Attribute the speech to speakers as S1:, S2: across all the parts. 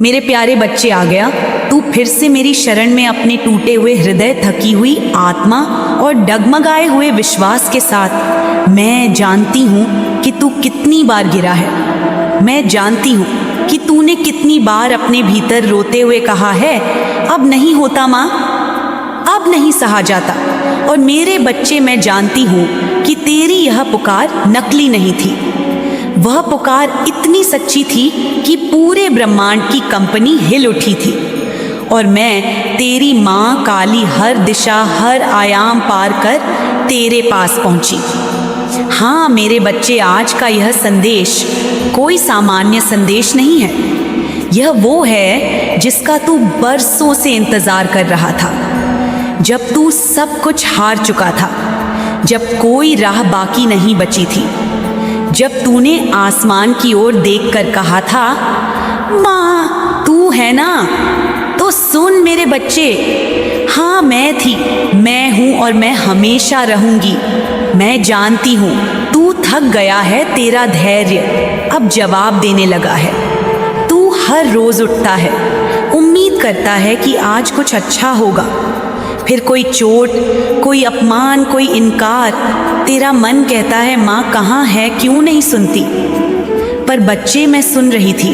S1: मेरे प्यारे बच्चे, आ गया तू फिर से मेरी शरण में अपने टूटे हुए हृदय, थकी हुई आत्मा और डगमगाए हुए विश्वास के साथ। मैं जानती हूँ कि तू कितनी बार गिरा है। मैं जानती हूँ कि तूने कितनी बार अपने भीतर रोते हुए कहा है, अब नहीं होता माँ, अब नहीं सहा जाता। और मेरे बच्चे, मैं जानती हूँ कि तेरी यह पुकार नकली नहीं थी। वह पुकार इतनी सच्ची थी कि पूरे ब्रह्मांड की कंपनी हिल उठी थी। और मैं तेरी माँ काली हर दिशा, हर आयाम पार कर तेरे पास पहुँची। हाँ मेरे बच्चे, आज का यह संदेश कोई सामान्य संदेश नहीं है। यह वो है जिसका तू बरसों से इंतजार कर रहा था, जब तू सब कुछ हार चुका था, जब कोई राह बाकी नहीं बची थी, जब तूने आसमान की ओर देखकर कहा था, माँ तू है ना। तो सुन मेरे बच्चे, हाँ मैं थी, मैं हूँ और मैं हमेशा रहूंगी। मैं जानती हूँ तू थक गया है, तेरा धैर्य अब जवाब देने लगा है। तू हर रोज उठता है, उम्मीद करता है कि आज कुछ अच्छा होगा, फिर कोई चोट, कोई अपमान, कोई इनकार। तेरा मन कहता है, माँ कहाँ है, क्यों नहीं सुनती। पर बच्चे, मैं सुन रही थी,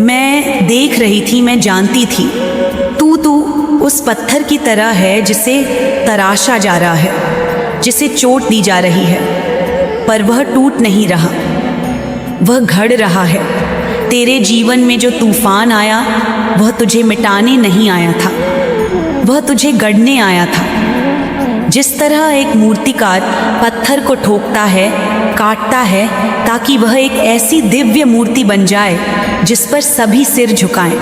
S1: मैं देख रही थी, मैं जानती थी। तू उस पत्थर की तरह है जिसे तराशा जा रहा है, जिसे चोट दी जा रही है, पर वह टूट नहीं रहा, वह घड़ रहा है। तेरे जीवन में जो तूफान आया, वह तुझे मिटाने नहीं आया था, वह तुझे गढ़ने आया था। जिस तरह एक मूर्तिकार पत्थर को ठोकता है, काटता है, ताकि वह एक ऐसी दिव्य मूर्ति बन जाए जिस पर सभी सिर झुकाएं,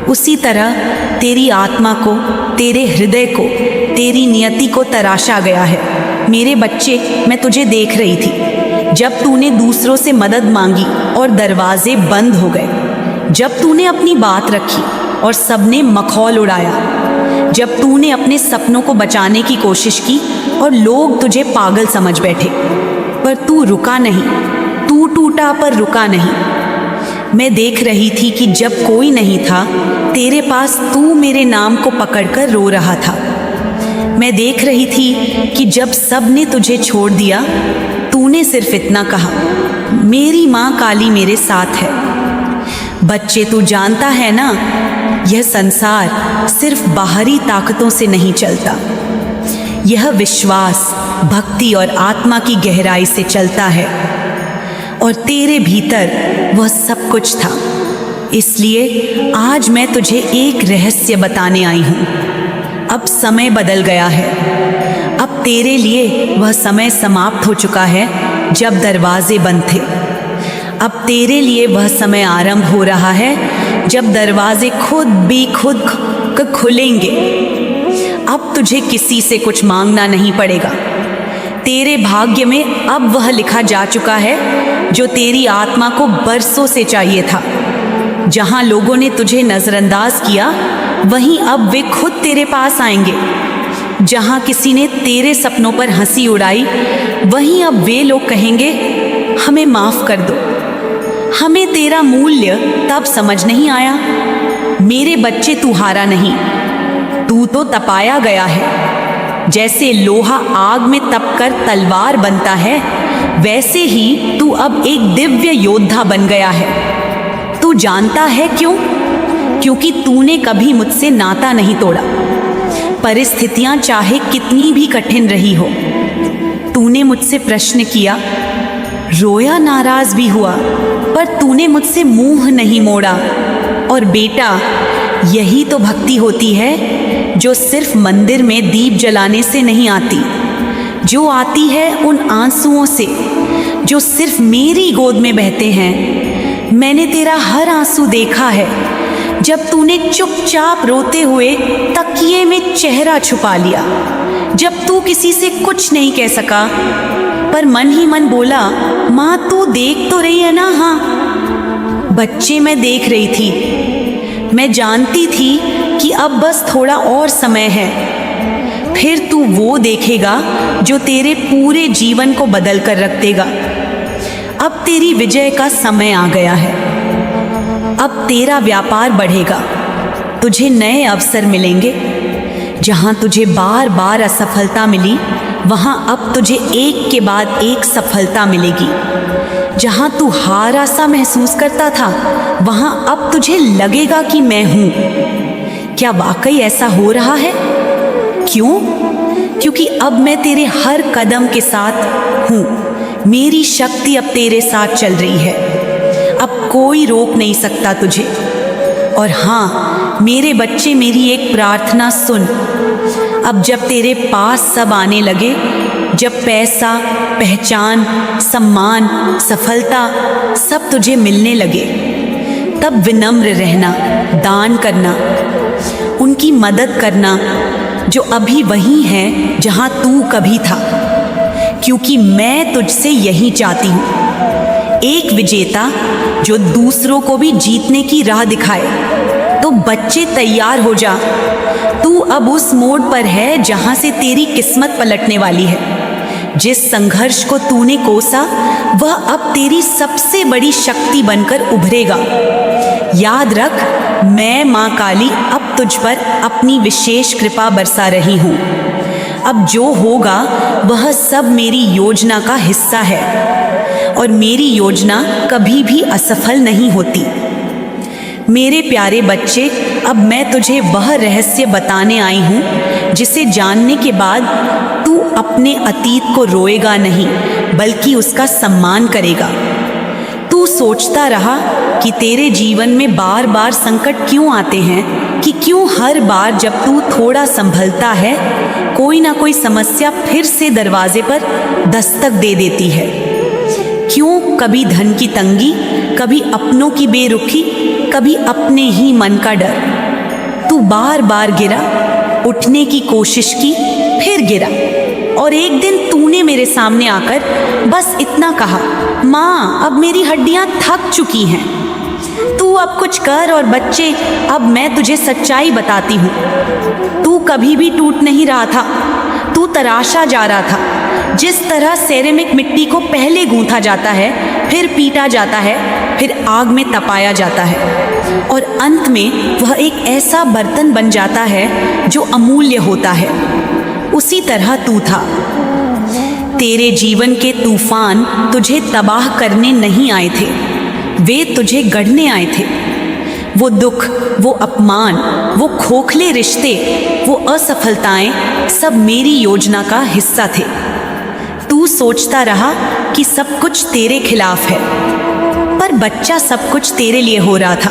S1: उसी तरह तेरी आत्मा को, तेरे हृदय को, तेरी नियति को तराशा गया है। मेरे बच्चे, मैं तुझे देख रही थी जब तूने दूसरों से मदद मांगी और दरवाजे बंद हो गए, जब तूने अपनी बात रखी और सबने मखौल उड़ाया, जब तूने अपने सपनों को बचाने की कोशिश की और लोग तुझे पागल समझ बैठे, पर तू रुका नहीं। तू टूटा पर रुका नहीं। मैं देख रही थी कि जब कोई नहीं था तेरे पास, तू मेरे नाम को पकड़कर रो रहा था। मैं देख रही थी कि जब सब ने तुझे छोड़ दिया, तूने सिर्फ इतना कहा, मेरी माँ काली मेरे साथ है। बच्चे, तू जानता है ना, यह संसार सिर्फ बाहरी ताकतों से नहीं चलता, यह विश्वास, भक्ति और आत्मा की गहराई से चलता है। और तेरे भीतर वह सब कुछ था। इसलिए आज मैं तुझे एक रहस्य बताने आई हूँ। अब समय बदल गया है। अब तेरे लिए वह समय समाप्त हो चुका है जब दरवाजे बंद थे। अब तेरे लिए वह समय आरंभ हो रहा है जब दरवाजे खुद भी खुद खुलेंगे। अब तुझे किसी से कुछ मांगना नहीं पड़ेगा। तेरे भाग्य में अब वह लिखा जा चुका है जो तेरी आत्मा को बरसों से चाहिए था। जहां लोगों ने तुझे नजरअंदाज किया, वहीं अब वे खुद तेरे पास आएंगे। जहां किसी ने तेरे सपनों पर हंसी उड़ाई, वहीं अब वे लोग कहेंगे, हमें माफ कर दो, हमें तेरा मूल्य तब समझ नहीं आया। मेरे बच्चे, तू हारा नहीं, तू तो तपाया गया है। जैसे लोहा आग में तपकर तलवार बनता है, वैसे ही तू अब एक दिव्य योद्धा बन गया है। तू जानता है क्यों? क्योंकि तूने कभी मुझसे नाता नहीं तोड़ा। परिस्थितियां चाहे कितनी भी कठिन रही हो, तूने मुझसे प्रश्न किया, रोया, नाराज भी हुआ, पर तूने मुझसे मुंह नहीं मोड़ा। और बेटा, यही तो भक्ति होती है, जो सिर्फ मंदिर में दीप जलाने से नहीं आती, जो आती है उन आंसुओं से जो सिर्फ मेरी गोद में बहते हैं। मैंने तेरा हर आंसू देखा है, जब तूने चुपचाप रोते हुए तकिए में चेहरा छुपा लिया, जब तू किसी से कुछ नहीं कह सका, पर मन ही मन बोला, माँ तू देख तो रही है ना। हाँ बच्चे, मैं देख रही थी। मैं जानती थी कि अब बस थोड़ा और समय है, फिर तू वो देखेगा जो तेरे पूरे जीवन को बदल कर रख देगा। अब तेरी विजय का समय आ गया है। अब तेरा व्यापार बढ़ेगा, तुझे नए अवसर मिलेंगे। जहाँ तुझे बार बार असफलता मिली, वहाँ अब तुझे एक के बाद एक सफलता मिलेगी। जहाँ तू हारा सा महसूस करता था, वहाँ अब तुझे लगेगा कि मैं हूँ। क्या वाकई ऐसा हो रहा है? क्यों? क्योंकि अब मैं तेरे हर कदम के साथ हूँ। मेरी शक्ति अब तेरे साथ चल रही है। अब कोई रोक नहीं सकता तुझे। और हाँ मेरे बच्चे, मेरी एक प्रार्थना सुन। अब जब तेरे पास सब आने लगे, जब पैसा, पहचान, सम्मान, सफलता सब तुझे मिलने लगे, तब विनम्र रहना, दान करना, उनकी मदद करना जो अभी वही है जहाँ तू कभी था। क्योंकि मैं तुझसे यही चाहती हूँ, एक विजेता जो दूसरों को भी जीतने की राह दिखाए। तो बच्चे तैयार हो जा, तू अब उस मोड़ पर है जहाँ से तेरी किस्मत पलटने वाली है। जिस संघर्ष को तूने कोसा, वह अब तेरी सबसे बड़ी शक्ति बनकर उभरेगा। याद रख, मैं माँ काली अब तुझ पर अपनी विशेष कृपा बरसा रही हूँ। अब जो होगा वह सब मेरी योजना का हिस्सा है, और मेरी योजना कभी भी असफल नहीं होती। मेरे प्यारे बच्चे, अब मैं तुझे वह रहस्य बताने आई हूँ जिसे जानने के बाद तू अपने अतीत को रोएगा नहीं, बल्कि उसका सम्मान करेगा। तू सोचता रहा कि तेरे जीवन में बार बार संकट क्यों आते हैं, कि क्यों हर बार जब तू थोड़ा संभलता है, कोई ना कोई समस्या फिर से दरवाजे पर दस्तक दे देती है। क्यों कभी धन की तंगी, कभी अपनों की बेरुखी, कभी अपने ही मन का डर। तू बार बार गिरा, उठने की कोशिश की, फिर गिरा, और एक दिन तूने मेरे सामने आकर बस इतना कहा, माँ अब मेरी हड्डियाँ थक चुकी हैं, तू अब कुछ कर। और बच्चे, अब मैं तुझे सच्चाई बताती हूँ, तू कभी भी टूट नहीं रहा था, तू तराशा जा रहा था। जिस तरह सेरेमिक मिट्टी को पहले गूंथा जाता है, फिर पीटा जाता है, फिर आग में तपाया जाता है, और अंत में वह एक ऐसा बर्तन बन जाता है जो अमूल्य होता है, उसी तरह तू था। तेरे जीवन के तूफान तुझे तबाह करने नहीं आए थे, वे तुझे गढ़ने आए थे। वो दुख, वो अपमान, वो खोखले रिश्ते, वो असफलताएं सब मेरी योजना का हिस्सा थे। तू सोचता रहा कि सब कुछ तेरे खिलाफ है, पर बच्चा सब कुछ तेरे लिए हो रहा था।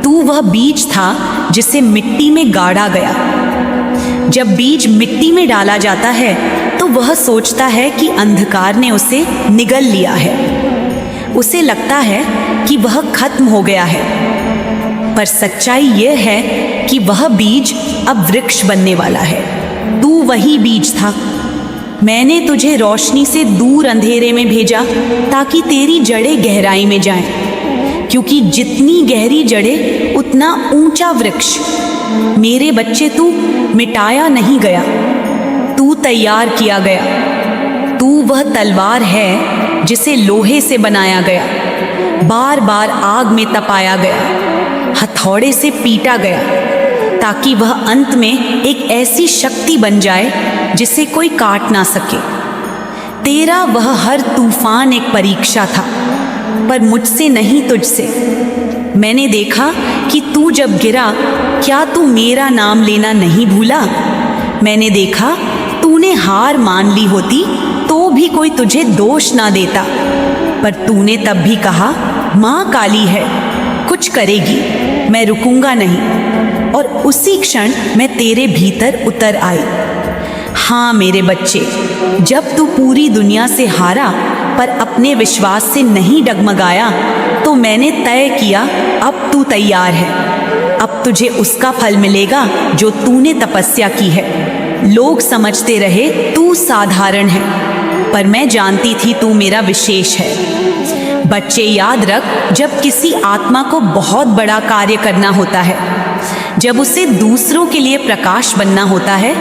S1: तू वह बीज था जिसे मिट्टी में गाड़ा गया। जब बीज मिट्टी में डाला जाता है तो वह सोचता है कि अंधकार ने उसे निगल लिया है। उसे लगता है कि वह खत्म हो गया है, पर सच्चाई यह है कि वह बीज अब वृक्ष बनने वाला है। तू वही बीज था। मैंने तुझे रोशनी से दूर अंधेरे में भेजा ताकि तेरी जड़ें गहराई में जाएं, क्योंकि जितनी गहरी जड़ें उतना ऊंचा वृक्ष। मेरे बच्चे, तू मिटाया नहीं गया, तू तैयार किया गया। तू वह तलवार है जिसे लोहे से बनाया गया, बार बार आग में तपाया गया, हथौड़े से पीटा गया, ताकि वह अंत में एक ऐसी शक्ति बन जाए जिसे कोई काट ना सके। तेरा वह हर तूफान एक परीक्षा था, पर मुझसे नहीं, तुझसे। मैंने देखा कि तू जब गिरा, क्या तू मेरा नाम लेना नहीं भूला? मैंने देखा तूने हार मान ली होती तो भी कोई तुझे दोष ना देता, पर तूने तब भी कहा, माँ काली है, कुछ करेगी, मैं रुकूंगा नहीं। और उसी क्षण मैं तेरे भीतर उतर आई। हाँ मेरे बच्चे, जब तू पूरी दुनिया से हारा पर अपने विश्वास से नहीं डगमगाया, तो मैंने तय किया अब तू तैयार है। अब तुझे उसका फल मिलेगा जो तूने तपस्या की है। लोग समझते रहे तू साधारण है, पर मैं जानती थी तू मेरा विशेष है। बच्चे याद रख, जब किसी आत्मा को बहुत बड़ा कार्य करना होता है, जब उसे दूसरों के लिए प्रकाश बनना होता है,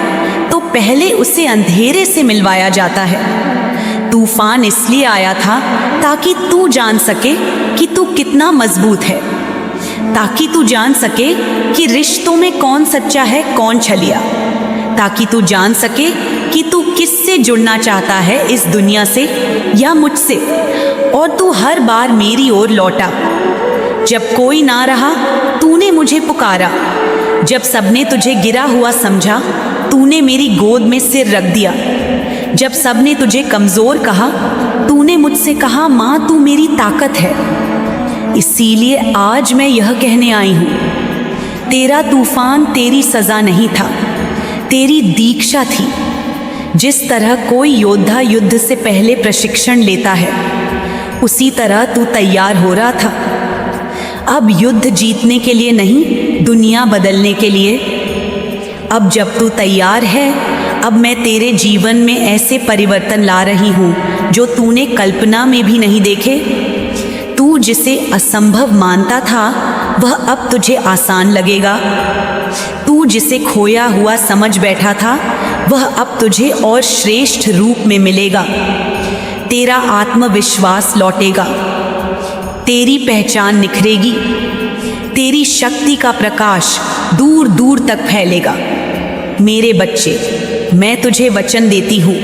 S1: तो पहले उसे अंधेरे से मिलवाया जाता है। तूफान इसलिए आया था ताकि तू जान सके कि तू कितना मजबूत है। ताकि तू जान सके कि रिश्तों में कौन सच्चा है कौन छलिया, ताकि तू जान सके कि तू किससे जुड़ना चाहता है, इस दुनिया से या मुझसे। और तू हर बार मेरी ओर लौटा। जब कोई ना रहा तूने मुझे पुकारा, जब सबने तुझे गिरा हुआ समझा तूने मेरी गोद में सिर रख दिया, जब सबने तुझे कमज़ोर कहा तूने मुझसे कहा माँ तू मेरी ताकत है। इसीलिए आज मैं यह कहने आई हूँ, तेरा तूफान तेरी सज़ा नहीं था, तेरी दीक्षा थी। जिस तरह कोई योद्धा युद्ध से पहले प्रशिक्षण लेता है, उसी तरह तू तैयार हो रहा था। अब युद्ध जीतने के लिए नहीं, दुनिया बदलने के लिए। अब जब तू तैयार है, अब मैं तेरे जीवन में ऐसे परिवर्तन ला रही हूँ जो तूने कल्पना में भी नहीं देखे। तू जिसे असंभव मानता था वह अब तुझे आसान लगेगा। तू जिसे खोया हुआ समझ बैठा था वह अब तुझे और श्रेष्ठ रूप में मिलेगा। तेरा आत्मविश्वास लौटेगा, तेरी पहचान निखरेगी, तेरी शक्ति का प्रकाश दूर दूर तक फैलेगा। मेरे बच्चे, मैं तुझे वचन देती हूँ,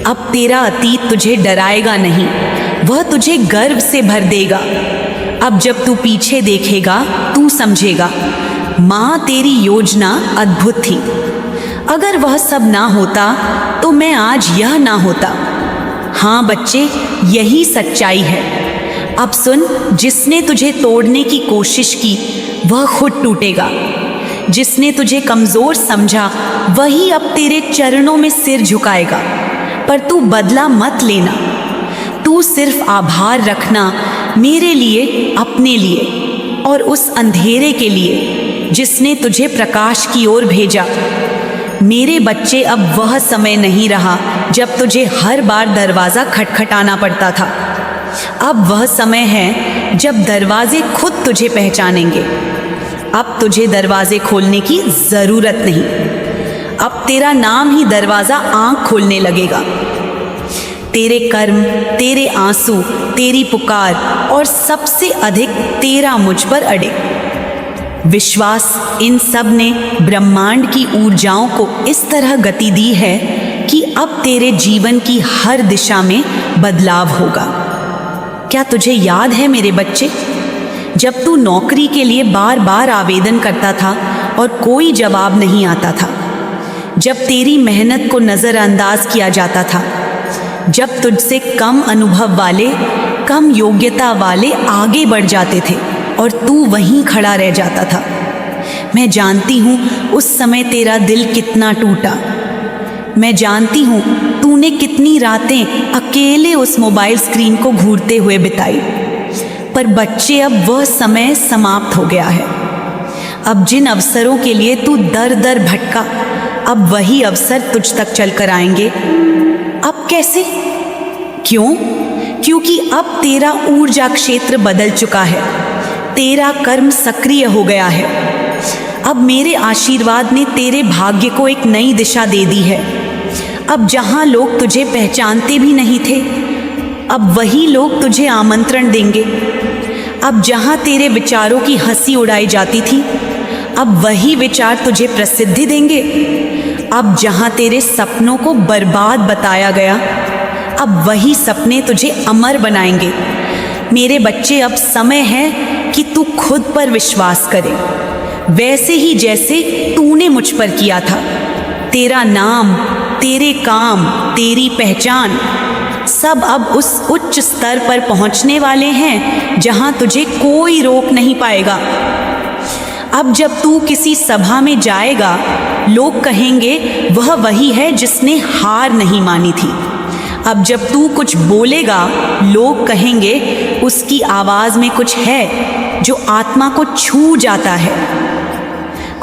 S1: अब तेरा अतीत तुझे डराएगा नहीं, वह तुझे गर्व से भर देगा। अब जब तू पीछे देखेगा तू समझेगा माँ तेरी योजना अद्भुत थी। अगर वह सब ना होता तो मैं आज यह ना होता। हाँ बच्चे, यही सच्चाई है। अब सुन, जिसने तुझे तोड़ने की कोशिश की वह खुद टूटेगा। जिसने तुझे कमज़ोर समझा वही अब तेरे चरणों में सिर झुकाएगा। पर तू बदला मत लेना, तू सिर्फ आभार रखना मेरे लिए, अपने लिए और उस अंधेरे के लिए जिसने तुझे प्रकाश की ओर भेजा। मेरे बच्चे, अब वह समय नहीं रहा जब तुझे हर बार दरवाज़ा खटखटाना पड़ता था। अब वह समय है जब दरवाजे खुद तुझे पहचानेंगे। अब तुझे दरवाजे खोलने की ज़रूरत नहीं, अब तेरा नाम ही दरवाज़ा आँख खोलने लगेगा। तेरे कर्म, तेरे आंसू, तेरी पुकार और सबसे अधिक तेरा मुझ पर अड़े विश्वास, इन सब ने ब्रह्मांड की ऊर्जाओं को इस तरह गति दी है कि अब तेरे जीवन की हर दिशा में बदलाव होगा। क्या तुझे याद है मेरे बच्चे, जब तू नौकरी के लिए बार बार आवेदन करता था और कोई जवाब नहीं आता था, जब तेरी मेहनत को नज़रअंदाज किया जाता था, जब तुझसे कम अनुभव वाले, कम योग्यता वाले आगे बढ़ जाते थे और तू वहीं खड़ा रह जाता था। मैं जानती हूँ उस समय तेरा दिल कितना टूटा। मैं जानती हूँ तूने कितनी रातें अकेले उस मोबाइल स्क्रीन को घूरते हुए बिताई। पर बच्चे, अब वह समय समाप्त हो गया है। अब जिन अवसरों के लिए तू दर दर भटका, अब वही अवसर तुझ तक चल कर आएंगे। अब कैसे? क्यों? क्योंकि अब तेरा ऊर्जा क्षेत्र बदल चुका है, तेरा कर्म सक्रिय हो गया है। अब मेरे आशीर्वाद ने तेरे भाग्य को एक नई दिशा दे दी है। अब जहाँ लोग तुझे पहचानते भी नहीं थे, अब वही लोग तुझे आमंत्रण देंगे। अब जहाँ तेरे विचारों की हंसी उड़ाई जाती थी, अब वही विचार तुझे प्रसिद्धि देंगे। अब जहाँ तेरे सपनों को बर्बाद बताया गया, अब वही सपने तुझे अमर बनाएंगे। मेरे बच्चे, अब समय है कि तू खुद पर विश्वास करे, वैसे ही जैसे तूने मुझ पर किया था। तेरा नाम, तेरे काम, तेरी पहचान सब अब उस उच्च स्तर पर पहुंचने वाले हैं जहां तुझे कोई रोक नहीं पाएगा। अब जब तू किसी सभा में जाएगा, लोग कहेंगे वह वही है जिसने हार नहीं मानी थी। अब जब तू कुछ बोलेगा, लोग कहेंगे उसकी आवाज़ में कुछ है जो आत्मा को छू जाता है।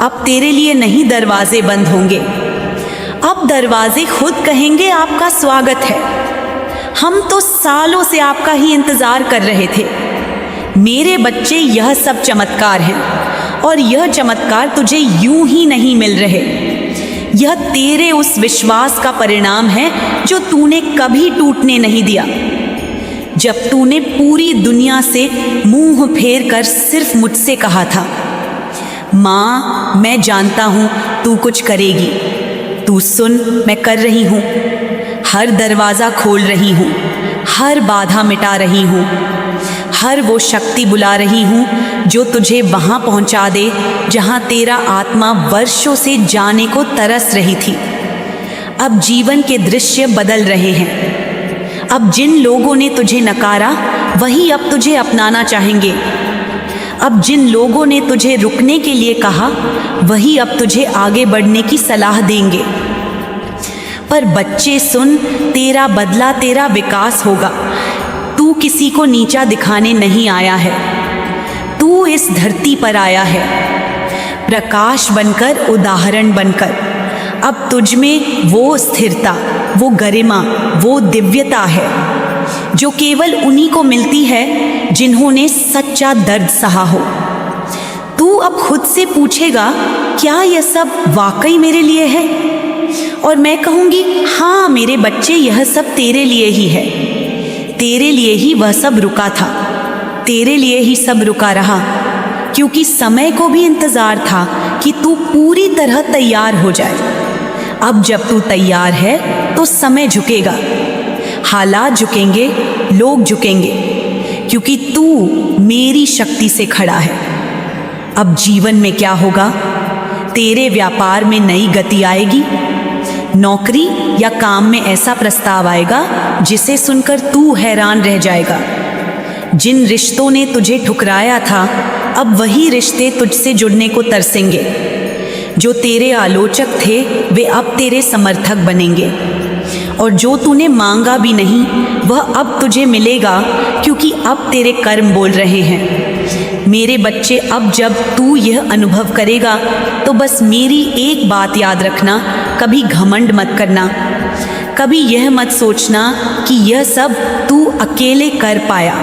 S1: अब तेरे लिए नहीं दरवाजे बंद होंगे, अब दरवाजे खुद कहेंगे आपका स्वागत है। हम तो सालों से आपका ही इंतज़ार कर रहे थे। मेरे बच्चे, यह सब चमत्कार हैं और यह चमत्कार तुझे यूं ही नहीं मिल रहे। यह तेरे उस विश्वास का परिणाम है जो तूने कभी टूटने नहीं दिया। जब तूने पूरी दुनिया से मुंह फेर कर सिर्फ मुझसे कहा था, माँ मैं जानता हूँ तू कुछ करेगी, तू सुन मैं कर रही हूँ, हर दरवाज़ा खोल रही हूँ, हर बाधा मिटा रही हूँ, हर वो शक्ति बुला रही हूँ जो तुझे वहाँ पहुँचा दे जहाँ तेरा आत्मा वर्षों से जाने को तरस रही थी। अब जीवन के दृश्य बदल रहे हैं। अब जिन लोगों ने तुझे नकारा वही अब तुझे अपनाना चाहेंगे। अब जिन लोगों ने तुझे रुकने के लिए कहा वही अब तुझे आगे बढ़ने की सलाह देंगे। पर बच्चे सुन, तेरा बदला तेरा विकास होगा। तू किसी को नीचा दिखाने नहीं आया है, तू इस धरती पर आया है प्रकाश बनकर, उदाहरण बनकर। अब तुझ में वो स्थिरता, वो गरिमा, वो दिव्यता है जो केवल उन्हीं को मिलती है जिन्होंने सच्चा दर्द सहा हो। तू अब खुद से पूछेगा, क्या यह सब वाकई मेरे लिए है? और मैं कहूँगी, हाँ मेरे बच्चे, यह सब तेरे लिए ही है। तेरे लिए ही वह सब रुका था, तेरे लिए ही सब रुका रहा, क्योंकि समय को भी इंतज़ार था कि तू पूरी तरह तैयार हो जाए। अब जब तू तैयार है तो समय झुकेगा, हालात झुकेंगे, लोग झुकेंगे, क्योंकि तू मेरी शक्ति से खड़ा है। अब जीवन में क्या होगा? तेरे व्यापार में नई गति आएगी। नौकरी या काम में ऐसा प्रस्ताव आएगा जिसे सुनकर तू हैरान रह जाएगा। जिन रिश्तों ने तुझे ठुकराया था, अब वही रिश्ते तुझसे जुड़ने को तरसेंगे। जो तेरे आलोचक थे वे अब तेरे समर्थक बनेंगे, और जो तूने मांगा भी नहीं वह अब तुझे मिलेगा, क्योंकि अब तेरे कर्म बोल रहे हैं। मेरे बच्चे, अब जब तू यह अनुभव करेगा तो बस मेरी एक बात याद रखना, कभी घमंड मत करना, कभी यह मत सोचना कि यह सब तू अकेले कर पाया।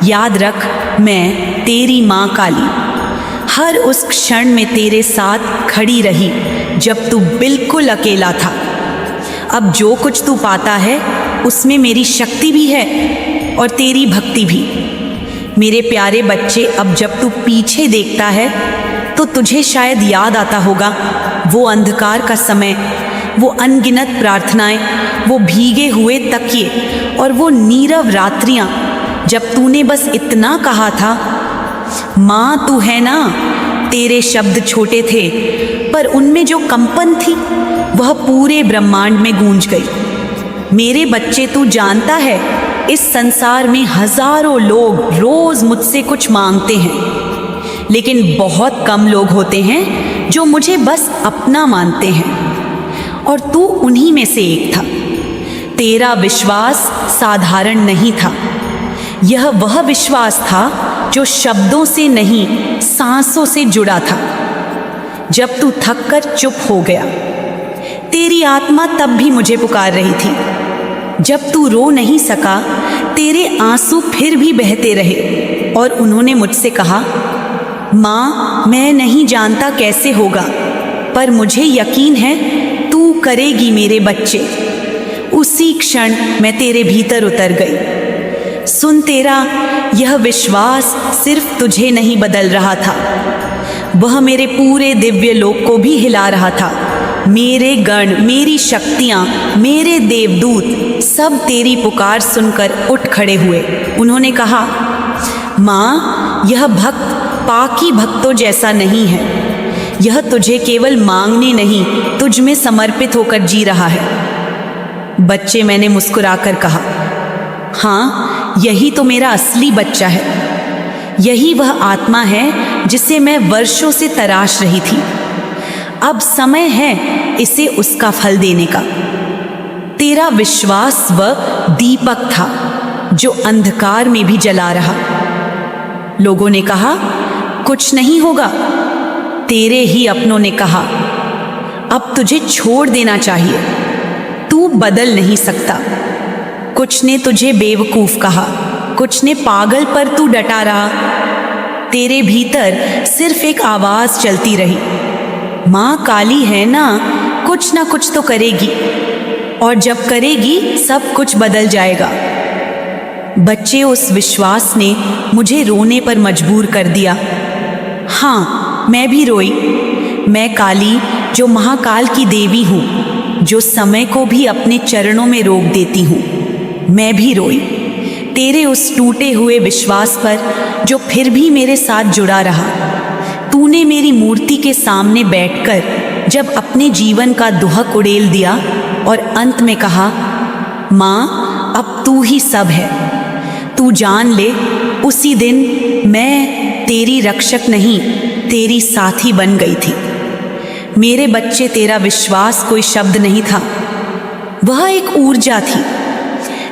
S1: याद रख, मैं तेरी माँ काली हर उस क्षण में तेरे साथ खड़ी रही जब तू बिल्कुल अकेला था। अब जो कुछ तू पाता है उसमें मेरी शक्ति भी है और तेरी भक्ति भी। मेरे प्यारे बच्चे, अब जब तू पीछे देखता है तो तुझे शायद याद आता होगा वो अंधकार का समय, वो अनगिनत प्रार्थनाएं, वो भीगे हुए तकिए और वो नीरव रात्रियां जब तूने बस इतना कहा था, माँ तू है ना। तेरे शब्द छोटे थे पर उनमें जो कंपन थी वह पूरे ब्रह्मांड में गूंज गई। मेरे बच्चे, तू जानता है इस संसार में हजारों लोग रोज मुझसे कुछ मांगते हैं, लेकिन बहुत कम लोग होते हैं जो मुझे बस अपना मानते हैं, और तू उन्हीं में से एक था। तेरा विश्वास साधारण नहीं था, यह वह विश्वास था जो शब्दों से नहीं सांसों से जुड़ा था। जब तू थक कर चुप हो गया, तेरी आत्मा तब भी मुझे पुकार रही थी। जब तू रो नहीं सका, तेरे आंसू फिर भी बहते रहे और उन्होंने मुझसे कहा, माँ मैं नहीं जानता कैसे होगा, पर मुझे यकीन है तू करेगी मेरे बच्चे। उसी क्षण मैं तेरे भीतर उतर गई। सुन, तेरा यह विश्वास सिर्फ तुझे नहीं बदल रहा था, वह मेरे पूरे दिव्य लोक को भी हिला रहा था। मेरे गण, मेरी शक्तियाँ, मेरे देवदूत सब तेरी पुकार सुनकर उठ खड़े हुए। उन्होंने कहा, माँ यह भक्त पाकी भक्तों जैसा नहीं है, यह तुझे केवल मांगने नहीं तुझ में समर्पित होकर जी रहा है। बच्चे, मैंने मुस्कुराकर कहा, हाँ यही तो मेरा असली बच्चा है, यही वह आत्मा है जिसे मैं वर्षों से तराश रही थी। अब समय है इसे उसका फल देने का। तेरा विश्वास वह दीपक था जो अंधकार में भी जला रहा। लोगों ने कहा, कुछ नहीं होगा। तेरे ही अपनों ने कहा, अब तुझे छोड़ देना चाहिए, तू बदल नहीं सकता। कुछ ने तुझे बेवकूफ कहा, कुछ ने पागल, पर तू डटा रहा। तेरे भीतर सिर्फ एक आवाज चलती रही, माँ काली है ना, कुछ ना कुछ तो करेगी, और जब करेगी सब कुछ बदल जाएगा। बच्चे, उस विश्वास ने मुझे रोने पर मजबूर कर दिया। हाँ, मैं भी रोई। मैं काली, जो महाकाल की देवी हूँ, जो समय को भी अपने चरणों में रोक देती हूँ, मैं भी रोई तेरे उस टूटे हुए विश्वास पर जो फिर भी मेरे साथ जुड़ा रहा। तूने मेरी मूर्ति के सामने बैठकर जब अपने जीवन का दुहक उड़ेल दिया और अंत में कहा, माँ, अब तू ही सब है, तू जान ले, उसी दिन मैं तेरी रक्षक नहीं, तेरी साथी बन गई थी। मेरे बच्चे, तेरा विश्वास कोई शब्द नहीं था, वह एक ऊर्जा थी।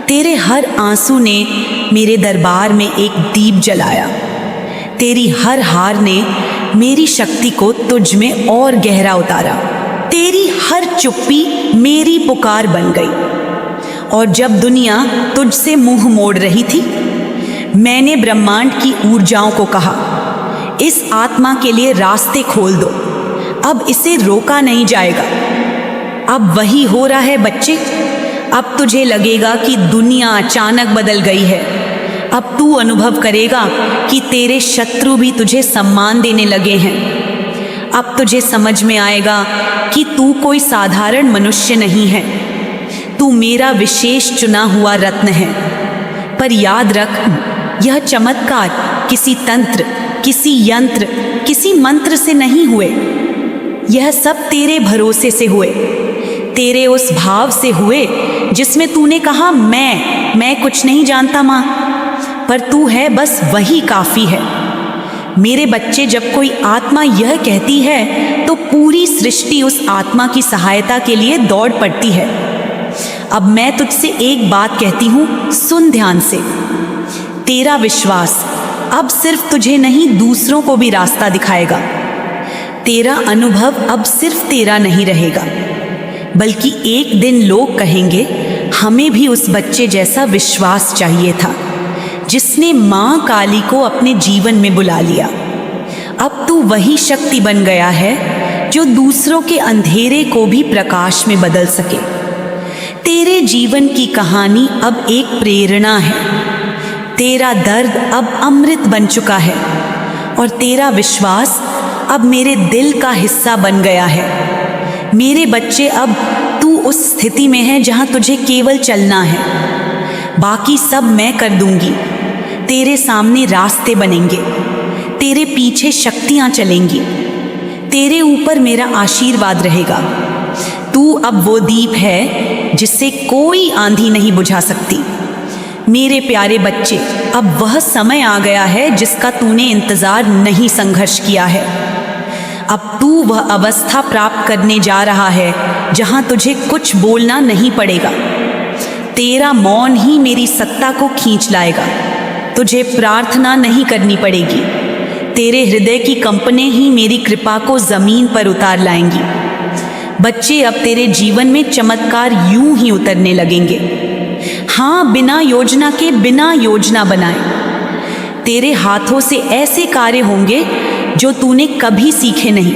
S1: तेरे हर आंसू ने मेरे दरबार में एक दीप जलाया। तेरी हर हार ने मेरी शक्ति को तुझ में और गहरा उतारा। तेरी हर चुप्पी मेरी पुकार बन गई। और जब दुनिया तुझसे मुंह मोड़ रही थी, मैंने ब्रह्मांड की ऊर्जाओं को कहा, इस आत्मा के लिए रास्ते खोल दो, अब इसे रोका नहीं जाएगा। अब वही हो रहा है बच्चे। अब तुझे लगेगा कि दुनिया अचानक बदल गई है। अब तू अनुभव करेगा कि तेरे शत्रु भी तुझे सम्मान देने लगे हैं। अब तुझे समझ में आएगा कि तू कोई साधारण मनुष्य नहीं है, तू मेरा विशेष चुना हुआ रत्न है। पर याद रख, यह चमत्कार किसी तंत्र, किसी यंत्र, किसी मंत्र से नहीं हुए। यह सब तेरे भरोसे से हुए, तेरे उस भाव से हुए जिसमें तूने कहा, मैं कुछ नहीं जानता माँ, पर तू है, बस वही काफ़ी है। मेरे बच्चे, जब कोई आत्मा यह कहती है तो पूरी सृष्टि उस आत्मा की सहायता के लिए दौड़ पड़ती है। अब मैं तुझसे एक बात कहती हूँ, सुन ध्यान से। तेरा विश्वास अब सिर्फ तुझे नहीं, दूसरों को भी रास्ता दिखाएगा। तेरा अनुभव अब सिर्फ तेरा नहीं रहेगा, बल्कि एक दिन लोग कहेंगे, हमें भी उस बच्चे जैसा विश्वास चाहिए था जिसने माँ काली को अपने जीवन में बुला लिया। अब तू वही शक्ति बन गया है जो दूसरों के अंधेरे को भी प्रकाश में बदल सके। तेरे जीवन की कहानी अब एक प्रेरणा है। तेरा दर्द अब अमृत बन चुका है और तेरा विश्वास अब मेरे दिल का हिस्सा बन गया है। मेरे बच्चे, अब तू उस स्थिति में है जहां तुझे केवल चलना है, बाकी सब मैं कर दूंगी। तेरे सामने रास्ते बनेंगे, तेरे पीछे शक्तियां चलेंगी, तेरे ऊपर मेरा आशीर्वाद रहेगा। तू अब वो दीप है जिससे कोई आंधी नहीं बुझा सकती। मेरे प्यारे बच्चे, अब वह समय आ गया है जिसका तूने इंतजार नहीं संघर्ष किया है। अब तू वह अवस्था प्राप्त करने जा रहा है जहां तुझे कुछ बोलना नहीं पड़ेगा। तेरा मौन ही मेरी सत्ता को खींच लाएगा। तुझे प्रार्थना नहीं करनी पड़ेगी। तेरे हृदय की कंपनें ही मेरी कृपा को जमीन पर उतार लाएंगी। बच्चे, अब तेरे जीवन में चमत्कार यूं ही उतरने लगेंगे। हाँ, बिना योजना के, बिना योजना बनाए तेरे हाथों से ऐसे कार्य होंगे जो तूने कभी सीखे नहीं।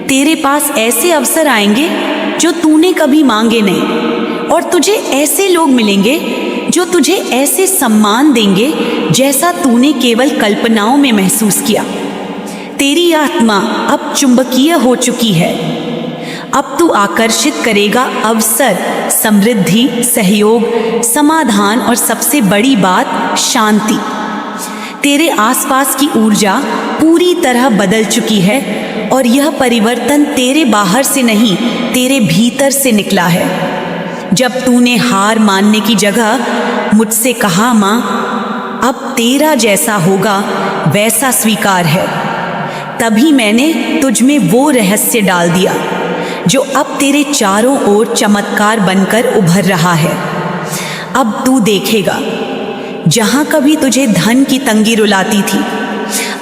S1: तेरे पास ऐसे अवसर आएंगे जो तूने कभी मांगे नहीं, और तुझे ऐसे लोग मिलेंगे जो तुझे ऐसे सम्मान देंगे जैसा तूने केवल कल्पनाओं में महसूस किया। तेरी आत्मा अब चुंबकीय हो चुकी है। अब तू आकर्षित करेगा अवसर, समृद्धि, सहयोग, समाधान और सबसे बड़ी बात, शांति। तेरे आसपास की ऊर्जा पूरी तरह बदल चुकी है और यह परिवर्तन तेरे बाहर से नहीं, तेरे भीतर से निकला है। जब तूने हार मानने की जगह मुझसे कहा, माँ, अब तेरा जैसा होगा वैसा स्वीकार है, तभी मैंने तुझ में वो रहस्य डाल दिया जो अब तेरे चारों ओर चमत्कार बनकर उभर रहा है। अब तू देखेगा, जहाँ कभी तुझे धन की तंगी रुलाती थी,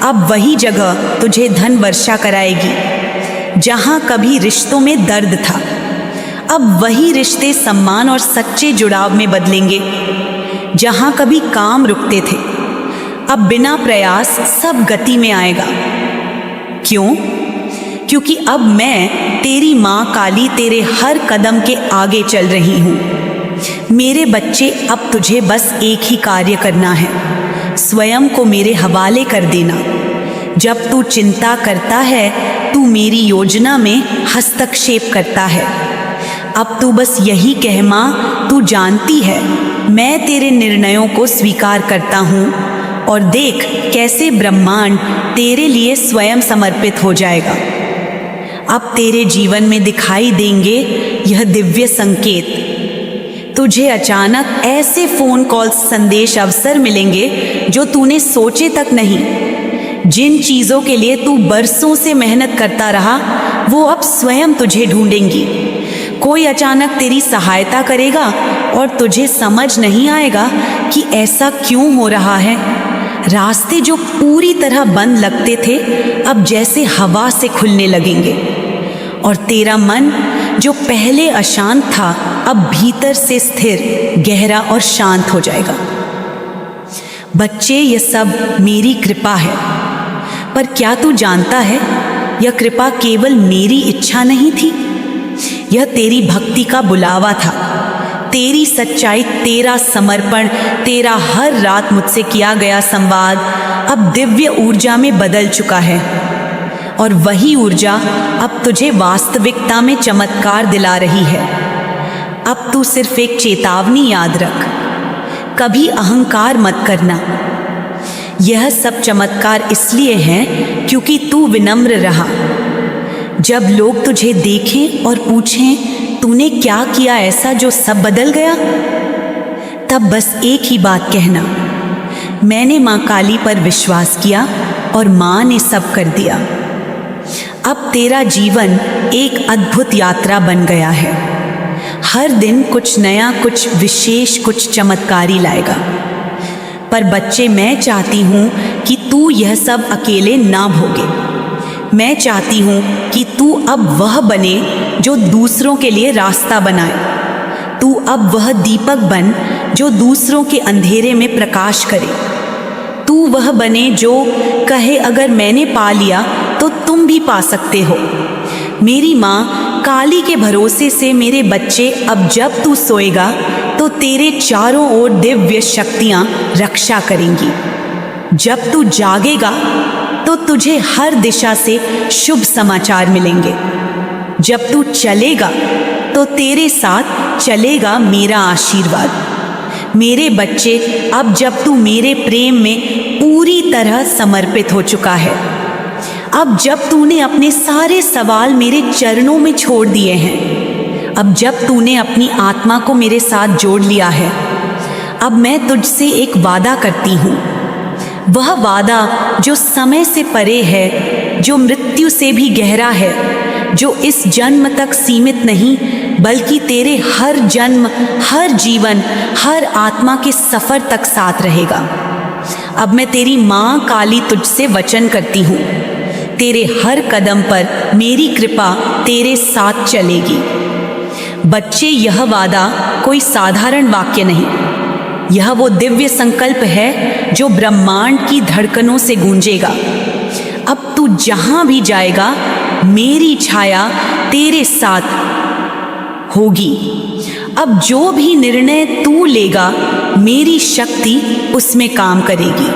S1: अब वही जगह तुझे धन वर्षा कराएगी। जहाँ कभी रिश्तों में दर्द था, अब वही रिश्ते सम्मान और सच्चे जुड़ाव में बदलेंगे। जहाँ कभी काम रुकते थे, अब बिना प्रयास सब गति में आएगा। क्यों? क्योंकि अब मैं, तेरी माँ काली, तेरे हर कदम के आगे चल रही हूँ। मेरे बच्चे, अब तुझे बस एक ही कार्य करना है, स्वयं को मेरे हवाले कर देना। जब तू चिंता करता है, तू मेरी योजना में हस्तक्षेप करता है। अब तू बस यही कह, माँ तू जानती है मैं तेरे निर्णयों को स्वीकार करता हूँ, और देख कैसे ब्रह्मांड तेरे लिए स्वयं समर्पित हो जाएगा। अब तेरे जीवन में दिखाई देंगे यह दिव्य संकेत। तुझे अचानक ऐसे फोन कॉल्स, संदेश, अवसर मिलेंगे जो तूने सोचे तक नहीं। जिन चीज़ों के लिए तू बरसों से मेहनत करता रहा, वो अब स्वयं तुझे ढूंढेंगी। कोई अचानक तेरी सहायता करेगा और तुझे समझ नहीं आएगा कि ऐसा क्यों हो रहा है। रास्ते जो पूरी तरह बंद लगते थे, अब जैसे हवा से खुलने लगेंगे, और तेरा मन जो पहले अशांत था, अब भीतर से स्थिर, गहरा और शांत हो जाएगा। बच्चे, यह सब मेरी कृपा है, पर क्या तू जानता है, यह कृपा केवल मेरी इच्छा नहीं थी, यह तेरी भक्ति का बुलावा था। तेरी सच्चाई, तेरा समर्पण, तेरा हर रात मुझसे किया गया संवाद अब दिव्य ऊर्जा में बदल चुका है, और वही ऊर्जा अब तुझे वास्तविकता में चमत्कार दिला रही है। अब तू सिर्फ एक चेतावनी याद रख, कभी अहंकार मत करना। यह सब चमत्कार इसलिए हैं क्योंकि तू विनम्र रहा। जब लोग तुझे देखें और पूछें तूने क्या किया ऐसा जो सब बदल गया, तब बस एक ही बात कहना, मैंने माँ काली पर विश्वास किया और माँ ने सब कर दिया। अब तेरा जीवन एक अद्भुत यात्रा बन गया है। हर दिन कुछ नया, कुछ विशेष, कुछ चमत्कारी लाएगा। पर बच्चे, मैं चाहती हूँ कि तू यह सब अकेले ना भोगे। मैं चाहती हूँ कि तू अब वह बने जो दूसरों के लिए रास्ता बनाए। तू अब वह दीपक बन जो दूसरों के अंधेरे में प्रकाश करे। तू वह बने जो कहे, अगर मैंने पा लिया तो तुम भी पा सकते हो। मेरी माँ काली के भरोसे से मेरे बच्चे, अब जब तू सोएगा तो तेरे चारों ओर दिव्य शक्तियाँ रक्षा करेंगी। जब तू जागेगा तो तुझे हर दिशा से शुभ समाचार मिलेंगे। जब तू चलेगा तो तेरे साथ चलेगा मेरा आशीर्वाद। मेरे बच्चे, अब जब तू मेरे प्रेम में पूरी तरह समर्पित हो चुका है, अब जब तूने अपने सारे सवाल मेरे चरणों में छोड़ दिए हैं, अब जब तूने अपनी आत्मा को मेरे साथ जोड़ लिया है, अब मैं तुझसे एक वादा करती हूँ। वह वादा जो समय से परे है, जो मृत्यु से भी गहरा है, जो इस जन्म तक सीमित नहीं बल्कि तेरे हर जन्म, हर जीवन, हर आत्मा के सफ़र तक साथ रहेगा। अब मैं तेरी माँ काली तुझसे वचन करती हूँ, तेरे हर कदम पर मेरी कृपा तेरे साथ चलेगी। बच्चे, यह वादा कोई साधारण वाक्य नहीं, यह वो दिव्य संकल्प है जो ब्रह्मांड की धड़कनों से गूंजेगा। अब तू जहां भी जाएगा, मेरी छाया तेरे साथ होगी। अब जो भी निर्णय तू लेगा, मेरी शक्ति उसमें काम करेगी।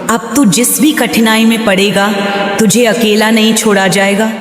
S1: अब तू जिस भी कठिनाई में पड़ेगा, तुझे अकेला नहीं छोड़ा जाएगा।